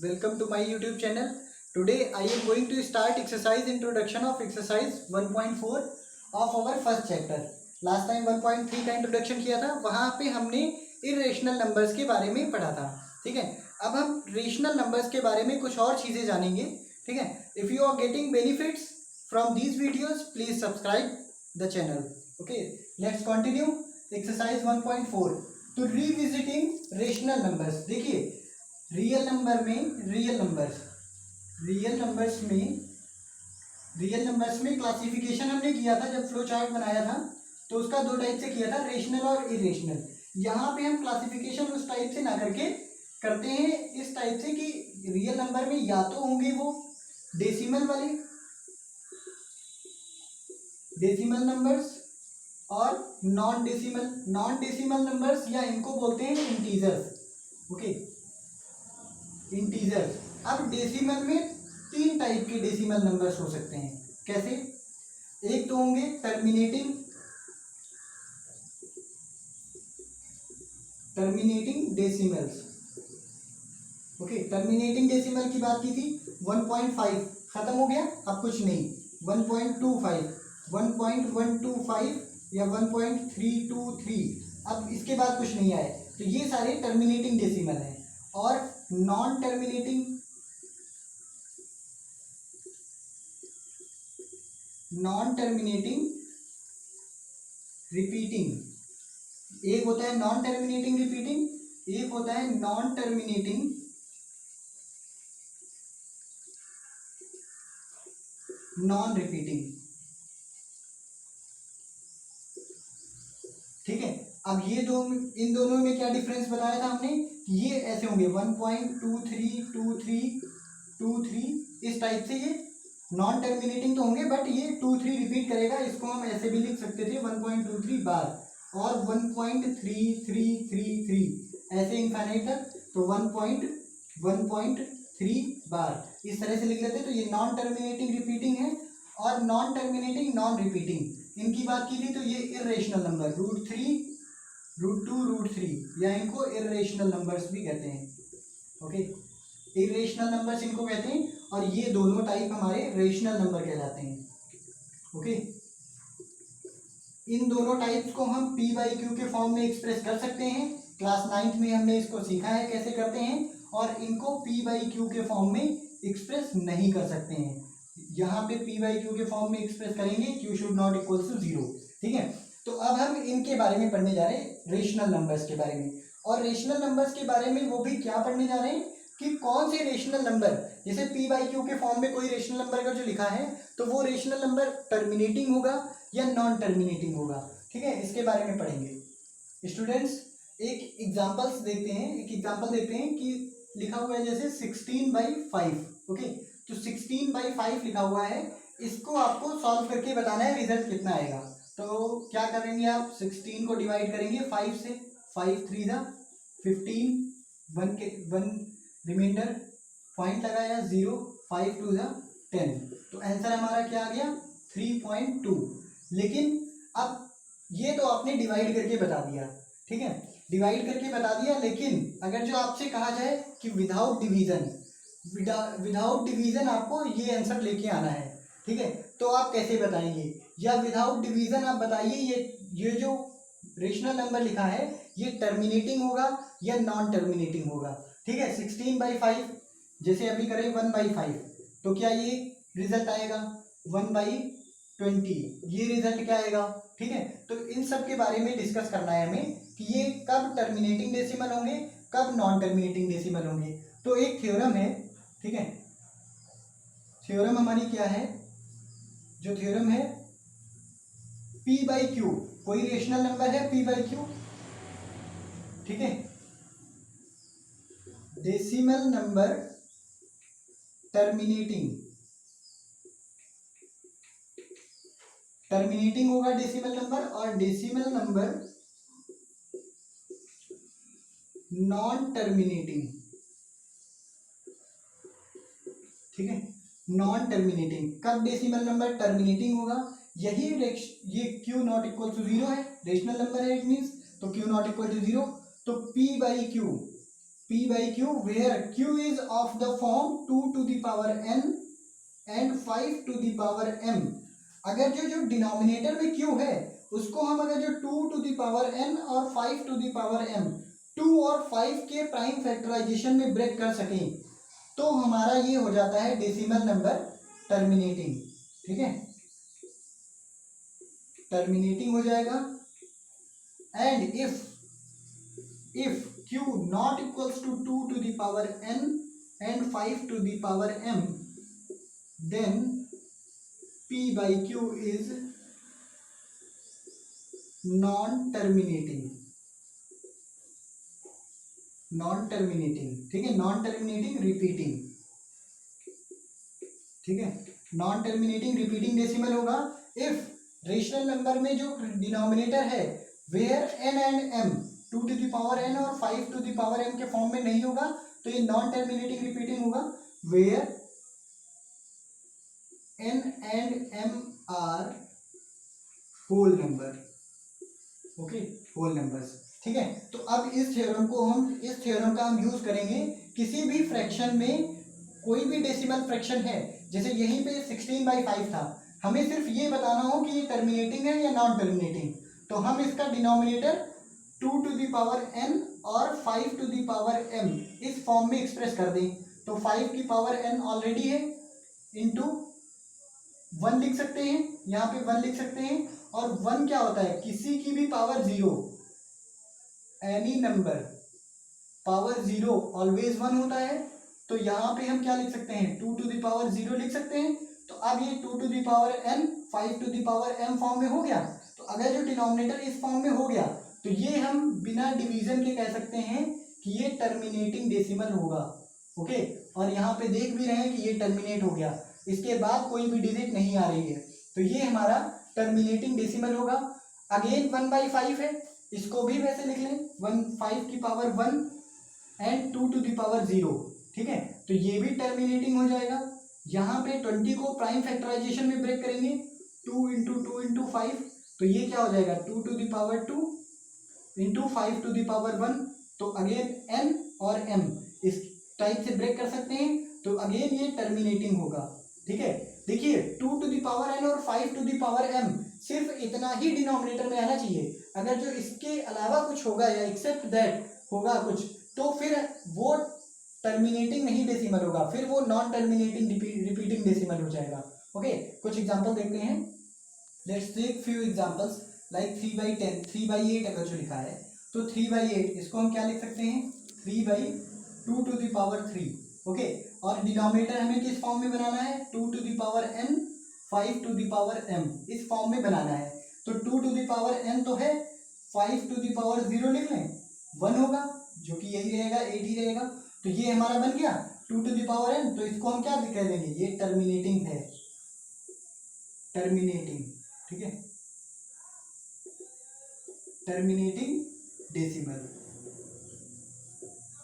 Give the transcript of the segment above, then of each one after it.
Welcome to my YouTube channel. Today I am going to start exercise introduction of exercise 1.4 of our first chapter. Last time 1.3 का introduction किया था, वहाँ पे हमने irrational numbers के बारे में पढ़ा था. ठीक है, अब हम रेशनल नंबर्स के बारे में कुछ और चीज़ें जानेंगे. ठीक है, if you are getting benefits from these videos please subscribe the channel. Okay, let's continue exercise 1.4. तो रिविजिटिंग रेशनल नंबर्स. देखिए, रियल नंबर्स में क्लासिफिकेशन हमने किया था जब फ्लो चार्ट बनाया था, तो उसका दो टाइप से किया था, रेशनल और इरेशनल. यहाँ पे हम क्लासिफिकेशन उस टाइप से ना करके करते हैं इस टाइप से कि रियल नंबर में या तो होंगे वो डेसिमल वाले डेसिमल नंबर्स और नॉन डेसिमल नंबर्स, या इनको बोलते हैं इंटीजर्स. Okay, integers. अब डेसिमल में तीन टाइप के डेसिमल नंबर्स हो सकते हैं. कैसे? एक तो होंगे terminating decimals. Okay, terminating decimal की बात की थी. 1.5 खत्म हो गया, अब कुछ नहीं. 1.25 1.125 या 1.323, अब इसके बाद कुछ नहीं आए, तो ये सारे टर्मिनेटिंग डेसिमल हैं. और नॉन टर्मिनेटिंग रिपीटिंग. एक होता है नॉन टर्मिनेटिंग रिपीटिंग, एक होता है नॉन टर्मिनेटिंग नॉन रिपीटिंग. ठीक है, अब ये दो, इन दोनों में क्या डिफरेंस बताया था हमने कि ये ऐसे होंगे 1.232323 इस टाइप से. ये नॉन टर्मिनेटिंग तो होंगे, बट ये 2-3 रिपीट करेगा. इसको हम ऐसे भी लिख सकते थे 1.23 बार और 1.3333 ऐसे इनफाइनाइट तक, तो 1.3 बार इस तरह से लिख लेते. तो ये नॉन टर्मिनेटिंग रिपीटिंग है. और नॉन टर्मिनेटिंग नॉन रिपीटिंग, इनकी बात की थी तो ये इरेशनल नंबर √3 √2 √3, या इनको इरेशनल नंबर्स भी कहते हैं. ओके, इरेशनल नंबर्स इनको कहते हैं. और ये दोनों टाइप हमारे रेशनल नंबर कहलाते हैं. ओके, इन दोनों टाइप्स को हम p/q के फॉर्म में एक्सप्रेस कर सकते हैं. क्लास 9th में हमने इसको सीखा है कैसे करते हैं. और इनको p/q के फॉर्म में एक्सप्रेस नहीं कर सकते हैं. यहाँ पे p/q के फॉर्म में एक्सप्रेस करेंगे q should not equal to 0. ठीक है, तो अब हम इनके बारे में पढ़ने जा रहे हैं, रेशनल नंबर्स के बारे में. और रेशनल नंबर्स के बारे में वो भी क्या पढ़ने जा रहे हैं कि कौन से रेशनल नंबर, जैसे p/q के फॉर्म में कोई रेशनल नंबर का जो लिखा है, तो वो रेशनल नंबर टर्मिनेटिंग होगा या नॉन टर्मिनेटिंग होगा. ठीक है, इसके बारे में पढ़ेंगे. स्टूडेंट्स, एक एग्जांपल देखते हैं कि लिखा हुआ है जैसे 16/5. ओके, तो 16/5 लिखा हुआ है, इसको आपको सॉल्व करके बताना है रिजल्ट कितना आएगा. तो क्या करेंगे आप, 16 को डिवाइड करेंगे 5 से. 5 3 15, 1 रिमाइंडर, पॉइंट लगाया 0, 5 2 10. तो आंसर हमारा क्या आ गया, 3.2. लेकिन अब ये तो आपने डिवाइड करके बता दिया. ठीक है, डिवाइड करके बता दिया, लेकिन अगर जो आपसे कहा जाए कि विदाउट डिवीजन आपको ये आंसर लेके आना है, ठीक है, तो आप कैसे बताएंगे. या विदाउट डिवीजन आप बताइए ये जो रेशनल नंबर लिखा है ये टर्मिनेटिंग होगा या नॉन टर्मिनेटिंग होगा. ठीक है, 16/5 जैसे अभी करें 1/5, तो क्या ये रिजल्ट आएगा 1/20, ये रिजल्ट क्या आएगा. ठीक है, तो इन सब के बारे में डिस्कस करना है हमें कि ये कब टर्मिनेटिंग डेसिमल होंगे, कब नॉन टर्मिनेटिंग डेसिमल होंगे. तो एक थ्योरम है. ठीक है, थ्योरम हमारी क्या है, जो थ्योरम है p/q, कोई रेशनल नंबर है p/q. ठीक है, डेसिमल नंबर टर्मिनेटिंग होगा डेसिमल नंबर, और डेसिमल नंबर नॉन टर्मिनेटिंग. ठीक है, नॉन टर्मिनेटिंग. कब डेसिमल नंबर टर्मिनेटिंग होगा, यही ये q नॉट इक्वल टू 0 है, रेशनल नंबर है इट मीन्स, तो q नॉट इक्वल टू 0. तो p/q p by q where q is of the form 2 to the power n and 5 to the power m। अगर जो denominator में q है उसको हम अगर जो 2 to the power n और 5 to the power m 2 और 5 के प्राइम फैक्टराइजेशन में ब्रेक कर सकें तो हमारा ये हो जाता है डेसिमल नंबर टर्मिनेटिंग। ठीक है, टर्मिनेटिंग हो जाएगा। And if q not equals to 2 to the power n and 5 to the power m then p by q is non terminating. ठीक है, नॉन टर्मिनेटिंग रिपीटिंग। ठीक है, नॉन टर्मिनेटिंग रिपीटिंग डेसिमल होगा if rational number में जो denominator है where n and m 2 to the power n और 5 to the power m के फॉर्म में नहीं होगा तो ये नॉन टर्मिनेटिंग रिपीटिंग होगा। Where n and m are whole number. Okay, whole numbers. ठीक है, तो अब इस थ्योरम का हम यूज करेंगे किसी भी फ्रैक्शन में। कोई भी डेसिमल फ्रैक्शन है, जैसे यहीं पे 16/5 था, हमें सिर्फ ये बताना हो कि ये टर्मिनेटिंग है या नॉन टर्मिनेटिंग, तो हम इसका denominator 2 to the power n और 5 to the power m इस फॉर्म में एक्सप्रेस कर दें। तो 5 की पावर n ऑलरेडी है, इंटू 1 लिख सकते हैं, यहाँ पे 1 लिख सकते हैं। और 1 क्या होता है, किसी की भी power 0, any number power 0 always 1 होता है। तो यहाँ पे हम क्या लिख सकते हैं, 2 to the power 0 लिख सकते हैं। तो अब ये 2 to the power n 5 to the power m form में हो गया। तो अगर जो डिनोमिनेटर इस फॉर्म में हो गया तो ये हम बिना डिवीजन के कह सकते हैं कि ये टर्मिनेटिंग डेसिमल होगा। ओके, और यहाँ पे देख भी रहे हैं कि ये टर्मिनेट हो गया, इसके बाद कोई भी डिजिट नहीं आ रही है, तो ये हमारा टर्मिनेटिंग डेसिमल होगा। अगेन 1/5 है, इसको भी वैसे लिख लें, 5 की power 1 and 2 to the power 0। ठीक है, तो ये भी टर्मिनेटिंग हो जाएगा। यहाँ पे 20 को प्राइम फैक्टराइजेशन में ब्रेक करेंगे, 2 × 2 × 5, तो ये क्या हो जाएगा, 2 to the power 2 into 5 to the power 1। तो अगेन n और m इस टाइप से ब्रेक कर सकते हैं, तो अगेन ये टर्मिनेटिंग होगा। ठीक है, देखिए 2 to the power n और 5 to the power m सिर्फ इतना ही डिनोमिनेटर में आना चाहिए। अगर जो इसके अलावा कुछ होगा या एक्सेप्ट दैट होगा कुछ, तो फिर वो टर्मिनेटिंग नहीं डेसिमल होगा, फिर वो नॉन टर्मिनेटिंग रिपीटिंग डेसिमल हो जाएगा। ओके, कुछ एग्जांपल देखते हैं। Let's take few examples like 3/10, 3/8 अगर जो लिखा है तो 3/8 इसको हम क्या लिख सकते हैं, 3/2 to the power 3। ओके, और डिनोमिनेटर हमें किस फॉर्म में बनाना है, 2 to the power n 5 to the power m इस फॉर्म में बनाना है। तो 2 to the power n तो है, 5 to the power 0 लिख लें, 1 होगा, जो कि यही रहेगा, 8 ही रहेगा। तो ये हमारा बन गया 2 to the power n, तो इसको हम क्या कह देंगे, ये टर्मिनेटिंग है, टर्मिनेटिंग। ठीक है, terminating decimal.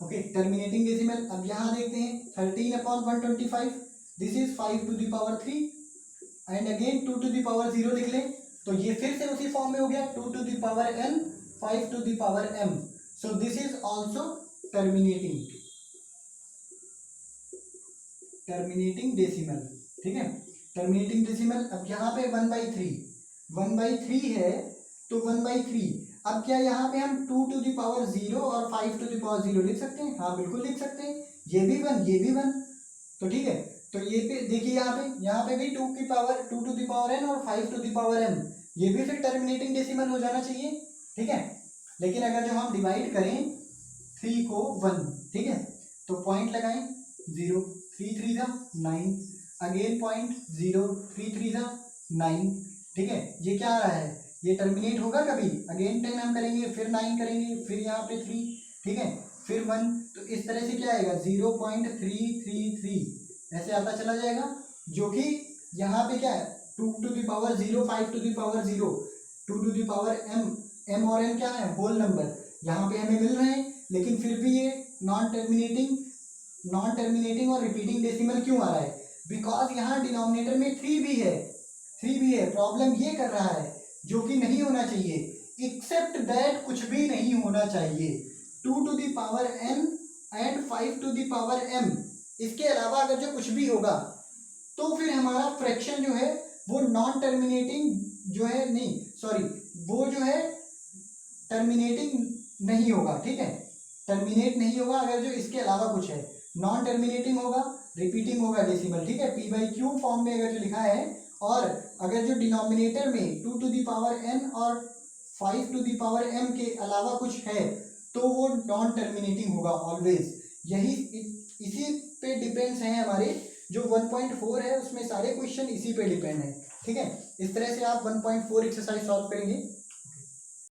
Okay, terminating decimal. अब यहाँ देखते हैं 13/125, this is 5 to the power 3 and again 2 to the power 0 लिख लें, तो ये फिर से उसी फॉर्म में हो गया, 2 to the power n 5 to the power m। So this is also terminating, terminating decimal. ठीक है, टर्मिनेटिंग डेसिमल। अब यहाँ पे 1/3 है, तो 1/3। अब क्या यहाँ पे हम 2 to the power 0 और 5 to the power 0 लिख सकते हैं, हाँ बिल्कुल लिख सकते हैं, ये भी 1 ये भी 1। तो ठीक है, तो ये पे देखिए, यहाँ पे भी 2 to the power n और 5 to the power m, ये भी फिर टर्मिनेटिंग डेसिमल हो जाना चाहिए। ठीक है, लेकिन अगर जो हम डिवाइड करें 3 को 1, ठीक है, तो पॉइंट लगाएं 0, 3 3 9, अगेन पॉइंट 0, 3 3 9। ठीक है, ये क्या आ रहा है, ये टर्मिनेट होगा कभी, अगेन 10 हम करेंगे, फिर 9 करेंगे, फिर यहाँ पे 3, ठीक है, फिर 1, तो इस तरह से क्या आएगा 0.333 ऐसे आता चला जाएगा, जो कि यहाँ पे क्या है 2 to the power 0, 5 to the power 0, 2 to the power m और n क्या है, होल नंबर यहाँ पे हमें मिल रहे हैं, लेकिन फिर भी ये नॉन टर्मिनेटिंग और रिपीटिंग डेसिमल क्यों आ रहा है, बिकॉज यहाँ डिनोमिनेटर में 3 भी है। प्रॉब्लम ये कर रहा है जो कि नहीं होना चाहिए, एक्सेप्ट दैट कुछ भी नहीं होना चाहिए। 2 to the power n and 5 to the power m, इसके अलावा अगर जो कुछ भी होगा तो फिर हमारा फ्रैक्शन जो है वो नॉन टर्मिनेटिंग जो है, नहीं सॉरी, वो जो है टर्मिनेटिंग नहीं होगा, ठीक है, टर्मिनेट नहीं होगा अगर जो इसके अलावा कुछ है, नॉन टर्मिनेटिंग होगा, रिपीटिंग होगा डेसिमल, ठीक है, पी बाई क्यू फॉर्म में अगर जो लिखा है, और अगर जो डिनोमिनेटर में 2 टू द पावर n और 5 टू द पावर m के अलावा कुछ है तो वो नॉन टर्मिनेटिंग होगा ऑलवेज। यही इसी पे डिपेंड्स हैं हमारे जो 1.4 है, उसमें सारे क्वेश्चन इसी पे डिपेंड है, ठीक है। इस तरह से आप 1.4 एक्सरसाइज सॉल्व करेंगे।